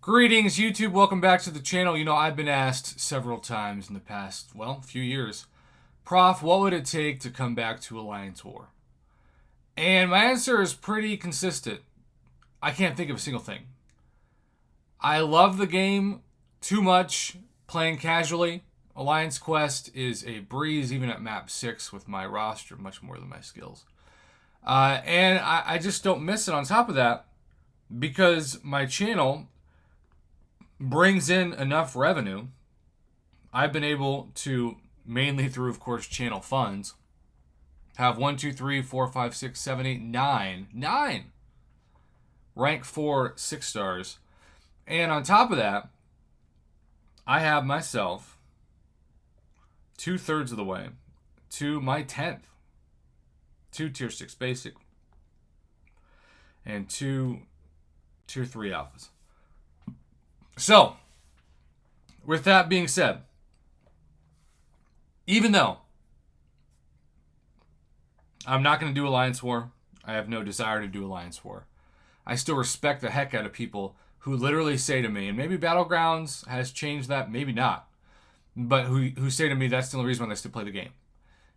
Greetings, YouTube. Welcome back to the channel. I've been asked several times in the past, few years, Prof, what would it take to come back to Alliance War? And my answer is pretty consistent. I can't think of a single thing. I love the game too much playing casually. Alliance Quest is a breeze, even at map 6 with my roster, much more than my skills. And I just don't miss it on top of that because my channel brings in enough revenue. I've been able to, mainly through, of course, channel funds, have 1, 2, 3, 4, 5, 6, 7, 8, 9 rank 4 6 stars. And on top of that, I have myself 2/3 of the way to my 10th. 2 tier 6 basic and 2 tier 3 alphas. So, with that being said, even though I'm not going to do Alliance War, I have no desire to do Alliance War, I still respect the heck out of people who literally say to me, and maybe Battlegrounds has changed that, maybe not, but who say to me that's the only reason why they still play the game.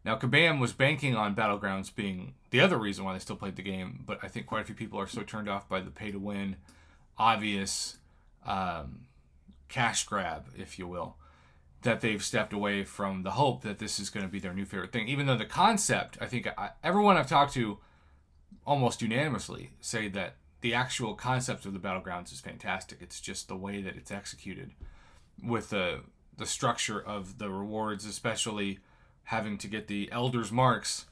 Now, Kabam was banking on Battlegrounds being the other reason why they still played the game, but I think quite a few people are so turned off by the pay-to-win, obvious cash grab, if you will, that they've stepped away from the hope that this is going to be their new favorite thing. Even though the concept, I think everyone I've talked to almost unanimously say that the actual concept of the Battlegrounds is fantastic. It's just the way that it's executed with the structure of the rewards, especially having to get the Elder's Marks,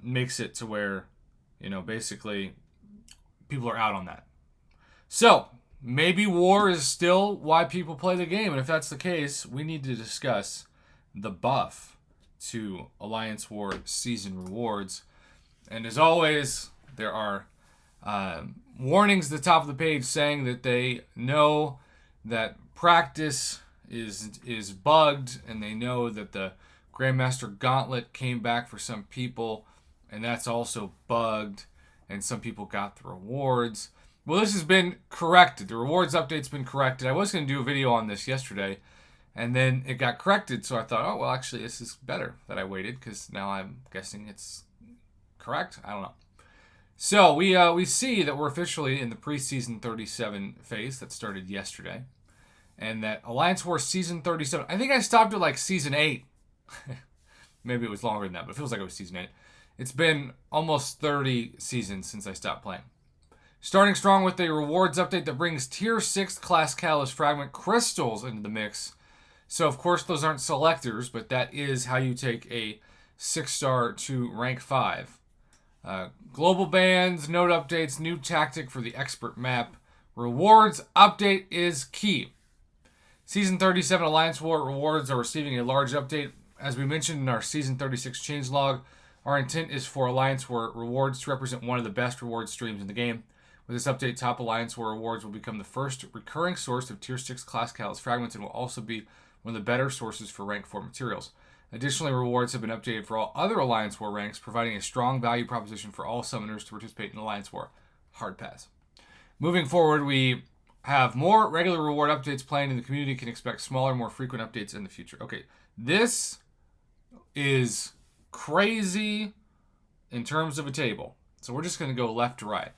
makes it to where, basically people are out on that. So, maybe war is still why people play the game. And if that's the case, we need to discuss the buff to Alliance War season rewards. And as always, there are warnings at the top of the page saying that they know that practice is bugged, and they know that the Grandmaster Gauntlet came back for some people, and that's also bugged, and some people got the rewards. Well, this has been corrected. The rewards update's been corrected. I was going to do a video on this yesterday, and then it got corrected, so I thought, oh, well, actually, this is better that I waited, because now I'm guessing it's correct. I don't know. So we see that we're officially in the preseason 37 phase that started yesterday, and that Alliance War season 37, I think I stopped at like season 8. Maybe it was longer than that, but it feels like it was season 8. It's been almost 30 seasons since I stopped playing. Starting strong with a rewards update that brings tier 6 class catalyst fragment crystals into the mix. So of course those aren't selectors, but that is how you take a 6-star to rank 5. Global bans, node updates, new tactic for the expert map. Rewards update is key. Season 37 Alliance War rewards are receiving a large update. As we mentioned in our Season 36 changelog, our intent is for Alliance War rewards to represent one of the best reward streams in the game. With this update, top Alliance War rewards will become the first recurring source of Tier 6 class catalyst fragments and will also be one of the better sources for rank 4 materials. Additionally, rewards have been updated for all other Alliance War ranks, providing a strong value proposition for all summoners to participate in Alliance War. Hard pass. Moving forward, we have more regular reward updates planned, and the community can expect smaller, more frequent updates in the future. Okay, this is crazy in terms of a table. So we're just going to go left to right.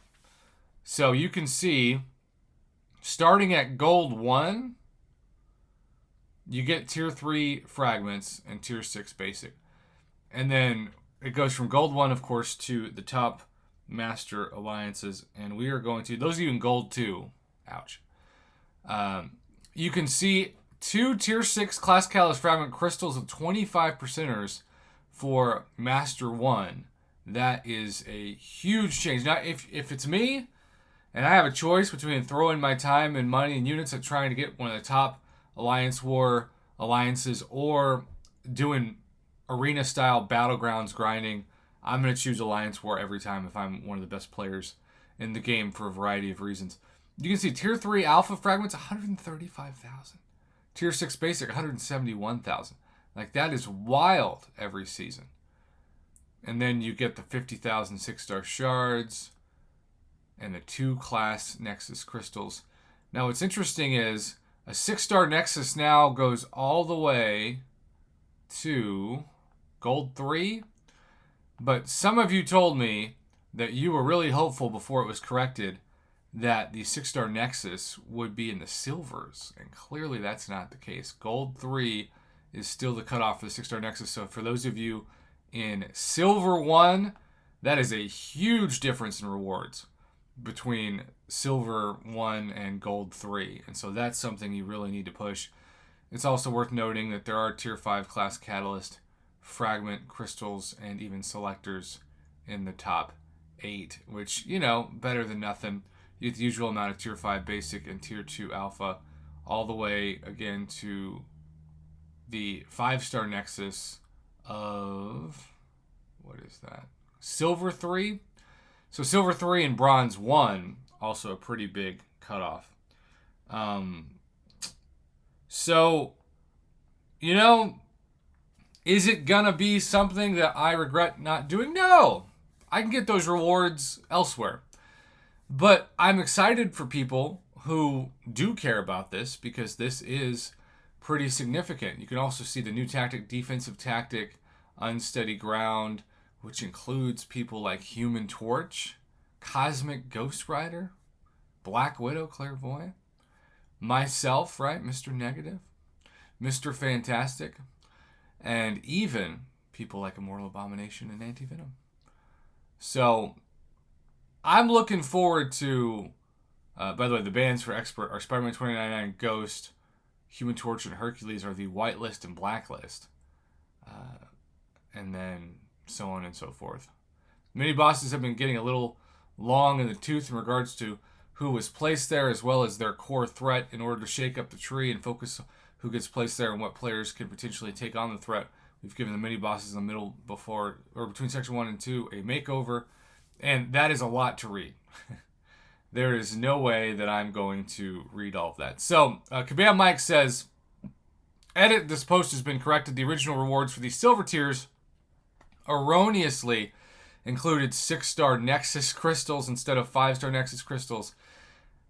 So you can see, starting at Gold 1, you get Tier 3 fragments and Tier 6 basic. And then it goes from Gold 1, of course, to the top Master Alliances. And we are going to, those of you in Gold 2, ouch. You can see 2 Tier 6 Class Catalyst Fragment Crystals of 25%ers for Master 1. That is a huge change. Now, if it's me, and I have a choice between throwing my time and money and units at trying to get one of the top Alliance War alliances or doing arena-style battlegrounds grinding, I'm going to choose Alliance War every time if I'm one of the best players in the game for a variety of reasons. You can see Tier 3 Alpha Fragments, 135,000. Tier 6 Basic, 171,000. Like, that is wild every season. And then you get the 50,000 6-star shards and the 2 class Nexus crystals. Now, what's interesting is a 6-star Nexus now goes all the way to Gold 3. But some of you told me that you were really hopeful before it was corrected that the 6-star Nexus would be in the silvers. And clearly that's not the case. Gold 3 is still the cutoff for the 6-star Nexus. So for those of you in Silver 1, that is a huge difference in rewards between Silver 1 and Gold 3. And so that's something you really need to push. It's also worth noting that there are Tier 5 class Catalyst, Fragment, Crystals, and even Selectors in the top 8, which, you know, better than nothing. You get the usual amount of Tier 5 Basic and Tier 2 Alpha, all the way, again, to the 5-star Nexus of, what is that? Silver 3? So Silver 3 and Bronze 1, also a pretty big cutoff. So, you know, is it gonna be something that I regret not doing? No! I can get those rewards elsewhere. But I'm excited for people who do care about this because this is pretty significant. You can also see the new tactic, defensive tactic, unsteady ground, which includes people like Human Torch, Cosmic Ghost Rider, Black Widow, Clairvoyant, myself, right, Mr. Negative, Mr. Fantastic, and even people like Immortal Abomination and Anti-Venom. So I'm looking forward to, by the way, the bans for Expert are Spider-Man 2099, Ghost, Human Torch, and Hercules are the whitelist and blacklist. And then so on and so forth. Mini bosses have been getting a little long in the tooth in regards to who was placed there, as well as their core threat, in order to shake up the tree and focus who gets placed there and what players can potentially take on the threat. We've given the mini bosses in the middle before, or between section 1 and 2, a makeover, and that is a lot to read. There is no way that I'm going to read all of that. So, Kabam Mike says, edit, this post has been corrected. The original rewards for the silver tiers erroneously included 6-star Nexus crystals instead of 5-star Nexus crystals.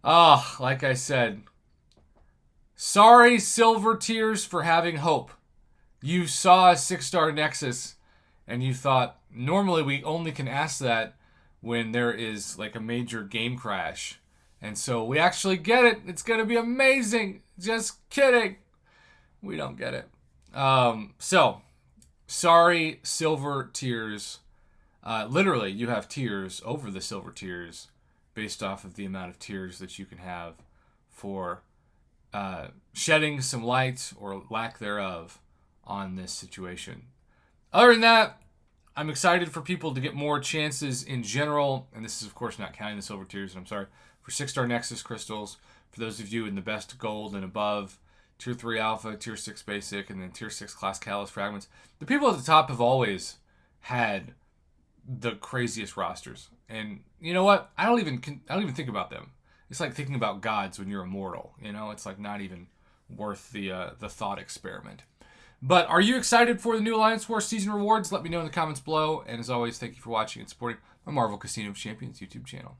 Like I said, sorry, silver tiers, for having hope. You saw a 6-star Nexus and you thought, normally we only can ask that when there is like a major game crash. And so we actually get it. It's going to be amazing. Just kidding. We don't get it. So, sorry, silver tiers. Literally, you have tiers over the silver tiers based off of the amount of tiers that you can have for shedding some light or lack thereof on this situation. Other than that, I'm excited for people to get more chances in general, and this is, of course, not counting the silver tiers, and I'm sorry, for 6-star Nexus crystals, for those of you in the best gold and above, Tier 3 Alpha, Tier 6 Basic, and then Tier 6 Class Catalyst Fragments. The people at the top have always had the craziest rosters. And you know what? I don't even think about them. It's like thinking about gods when you're immortal. You know, it's like not even worth the thought experiment. But are you excited for the new Alliance War season rewards? Let me know in the comments below. And as always, thank you for watching and supporting my Marvel Casino of Champions YouTube channel.